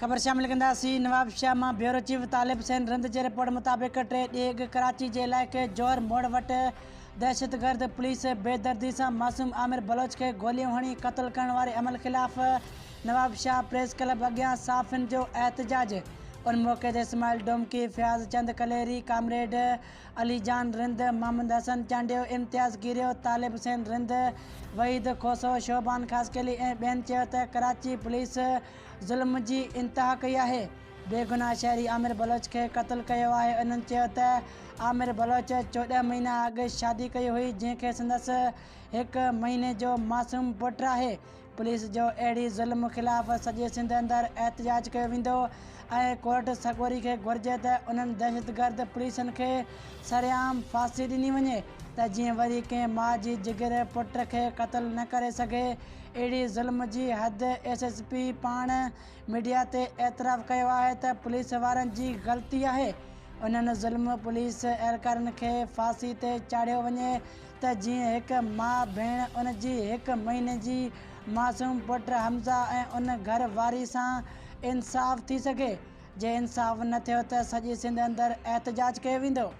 खबर शामिल कंदासीं। नवाब शाह मां ब्यूरो चीफ तालिब हुसैन रिंद जे रिपोर्ट मुताबिक़ 3 ॾींहं कराची जे इलाइक़े जोहर मोड़ वटि दहशतगर्द पुलिस बेदर्दी सां मासूम आमिर बलोच खे गोलियूं हणी क़त्ल करण वारे अमल ख़िलाफ़ नवाब शाह प्रेस क्लब अॻियां साफ़िन जो एहतजाज। उन मौक़े ते इस्माइल डोमकी, फयाज़ चंद कलेरी, कामरेड अली जान रिंद, मोहम्मद हसन चांडियो, इम्तियाज़ गिरियो, तालिब हुसैन रिंद, वहीद खोसो, शोबान खासकेली ऐं ॿियनि चयो त कराची पुलिस ज़ुल्म जी इंतिहा कई आहे। बेगुनाह शहरी आमिर बलोच खे क़त्ल कयो आहे। उन्हनि चयो त आमिर बलोच 14 महीना अॻु शादी कई हुई, जंहिंखे संदसि 1 महीने जो मासूम पुटु आहे। पुलिस जो अहिड़ी ज़ुल्म ख़िलाफ़ सॼे सिंध अंदरि एहतजाज कयो वेंदो ऐं कोर्ट सॻोरी खे घुर्जे त उन्हनि दहशतगर्द पुलिसनि खे सरेआम फांसी ॾिनी वञे त जीअं वरी कंहिं माउ जी जिगर पुट खे क़त्ल न करे सघे। अहिड़ी ज़ुल्म जी हद SSP पाण मीडिया ते एतिराफ़ कयो आहे त पुलिस वारनि जी ग़लती आहे। उन्हनि ज़ुल्म पुलिस एहलकारनि खे फांसी ते चाढ़ियो वञे त जीअं हिकु माउ भेण उन जी 1 महीने जी मासूम पुटु हमज़ा ऐं उन घर वारी सां इंसाफ़ थी सघे। जे इंसाफ़ न थियो त सॼी सिंध अंदरि एहतजाज कयो वेंदो।